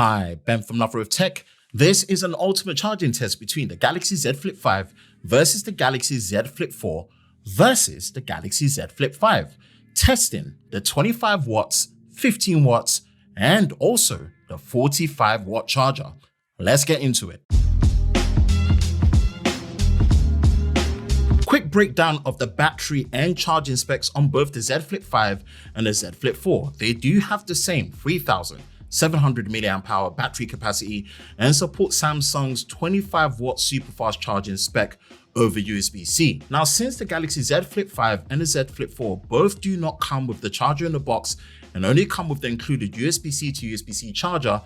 Hi, Ben from Lover of Tech. This is an ultimate charging test between the Galaxy Z Flip 5 versus the Galaxy Z Flip 4 versus the Galaxy Z Flip 5, testing the 25 watts, 15 watts, and also the 45 watt charger. Let's get into it. Quick breakdown of the battery and charging specs on both the Z Flip 5 and the Z Flip 4. They do have the same 3,700 mAh battery capacity and support Samsung's 25 watt super fast charging spec over USB-C. Now, since the Galaxy Z Flip 5 and the Z Flip 4 both do not come with the charger in the box and only come with the included USB-C to USB-C charger,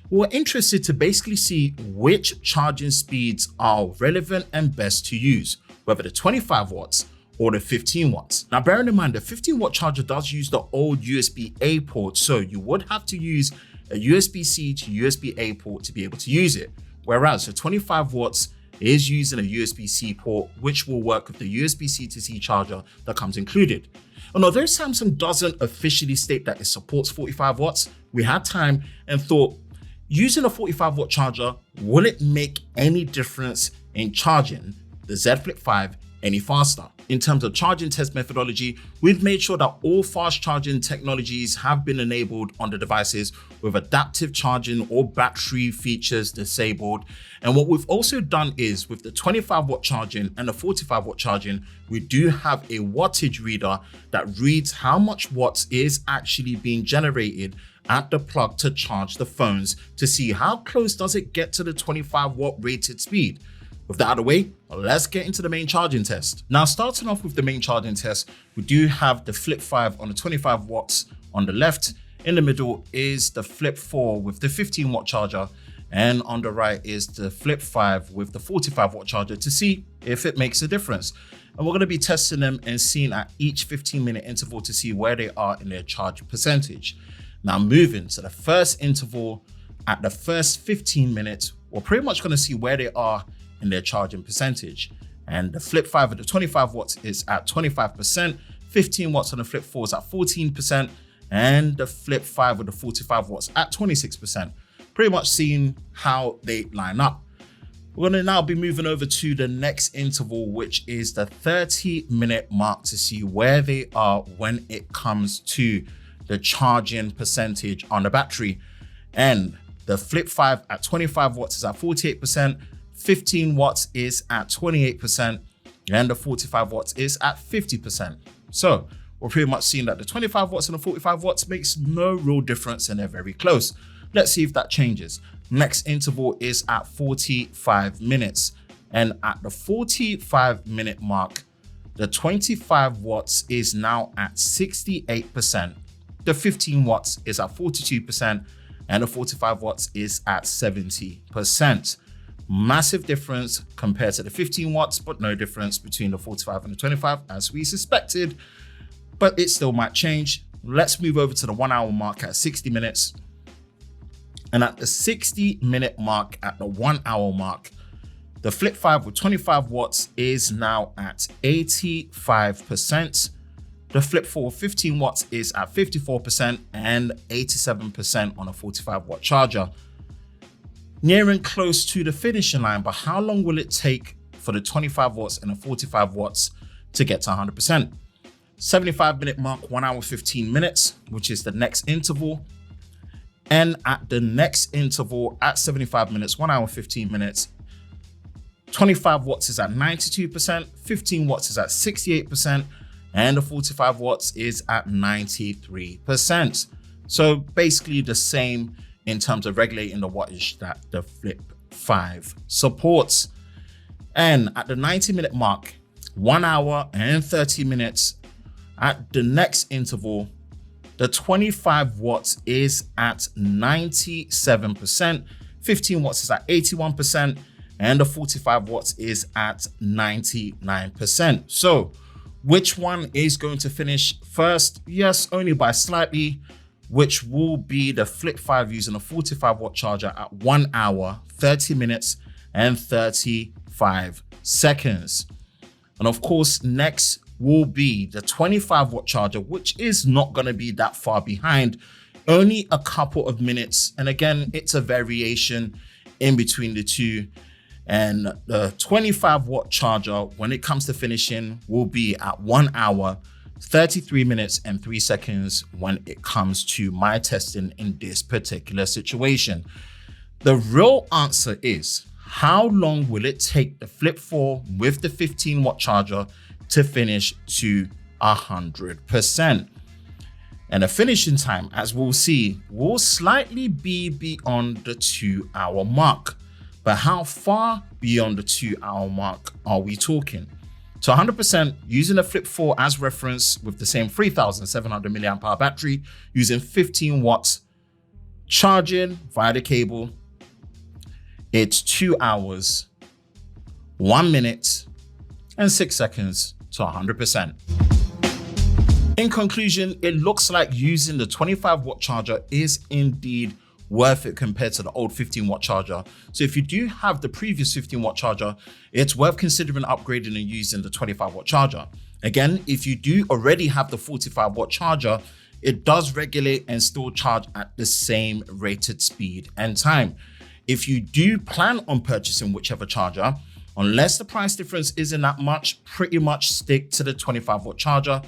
we're interested to basically see which charging speeds are relevant and best to use, whether the 25 watts or the 15 watts. Now, bearing in mind, the 15 watt charger does use the old USB-A port, so you would have to use a USB-C to USB-A port to be able to use it. Whereas the 25 watts is using a USB-C port, which will work with the USB-C to C charger that comes included. And although Samsung doesn't officially state that it supports 45 watts, we had time and thought, using a 45 watt charger, will it make any difference in charging the Z Flip 5 any faster? In terms of charging test methodology, we've made sure that all fast charging technologies have been enabled on the devices with adaptive charging or battery features disabled. And what we've also done is with the 25 watt charging and the 45 watt charging, we do have a wattage reader that reads how much watts is actually being generated at the plug to charge the phones to see how close does it get to the 25 watt rated speed. With that out of the way, let's get into the main charging test. Now, starting off with the main charging test, we do have the Flip 5 on the 25 watts on the left. In the middle is the Flip 4 with the 15 watt charger. And on the right is the Flip 5 with the 45 watt charger to see if it makes a difference. And we're going to be testing them and seeing at each 15-minute interval to see where they are in their charge percentage. Now, moving to the first interval at the first 15 minutes, we're pretty much going to see where they are in their charging percentage. And the Flip 5 at the 25 watts is at 25%, 15 watts on the Flip 4 is at 14%, and the Flip 5 with the 45 watts at 26%. Pretty much seeing how they line up. We're going to now be moving over to the next interval, which is the 30-minute mark to see where they are when it comes to the charging percentage on the battery. And the Flip 5 at 25 watts is at 48%, 15 watts is at 28%, and the 45 watts is at 50%. So we're pretty much seeing that the 25 watts and the 45 watts makes no real difference and they're very close. Let's see if that changes. Next interval is at 45 minutes. And at the 45-minute mark, the 25 watts is now at 68%. The 15 watts is at 42%, and the 45 watts is at 70%. Massive difference compared to the 15 watts, but no difference between the 45 and the 25 as we suspected, but it still might change. Let's move over to the 1 hour mark at 60 minutes. And at the 60-minute mark, at the 1 hour mark, the Flip 5 with 25 watts is now at 85%. The Flip 4 with 15 watts is at 54% and 87% on a 45 watt charger. Nearing close to the finishing line, but how long will it take for the 25 watts and the 45 watts to get to 100%? 75-minute mark, 1 hour 15 minutes, which is the next interval. And at the next interval at 75 minutes, 1 hour 15 minutes, 25 watts is at 92%, 15 watts is at 68%, and the 45 watts is at 93%. So basically the same in terms of regulating the wattage that the Flip 5 supports. And at the 90-minute mark, 1 hour and 30 minutes, at the next interval, the 25 watts is at 97%, 15 watts is at 81%, and the 45 watts is at 99%. So which one is going to finish first? Yes, only by slightly, which will be the Flip 5 using a 45 watt charger at 1 hour, 30 minutes, and 35 seconds. And of course, next will be the 25 watt charger, which is not going to be that far behind. only a couple of minutes. And again, it's a variation in between the two. And the 25 watt charger, when it comes to finishing, will be at 1 hour, 33 minutes and 3 seconds when it comes to my testing in this particular situation. The real answer is, how long will it take the Flip 4 with the 15 watt charger to finish to 100%? And the finishing time, as we'll see, will slightly be beyond the 2 hour mark. But how far beyond the 2 hour mark are we talking? So 100% using the Flip 4 as reference with the same 3,700 milliamp hour battery, using 15 watts charging via the cable, it's 2 hours, 1 minute and 6 seconds to 100%. In conclusion, it looks like using the 25 watt charger is indeed worth it compared to the old 15 watt charger. So if you do have the previous 15 watt charger, it's worth considering upgrading and using the 25 watt charger. Again, if you do already have the 45 watt charger, it does regulate and still charge at the same rated speed and time. If you do plan on purchasing whichever charger, unless the price difference isn't that much, pretty much stick to the 25 watt charger.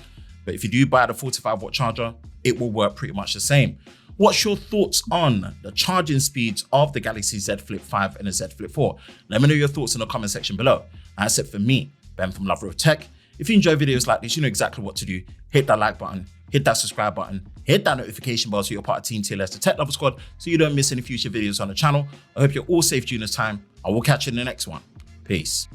But if you do buy the 45 watt charger, it will work pretty much the same. What's your thoughts on the charging speeds of the Galaxy Z Flip 5 and the Z Flip 4? Let me know your thoughts in the comment section below. As said, for me, Ben from Love Real Tech, if you enjoy videos like this, you know exactly what to do. Hit that like button, hit that subscribe button, hit that notification bell so you're part of Team TLS, the Tech Lover Squad, so you don't miss any future videos on the channel. I hope you're all safe during this time. I will catch you in the next one. Peace.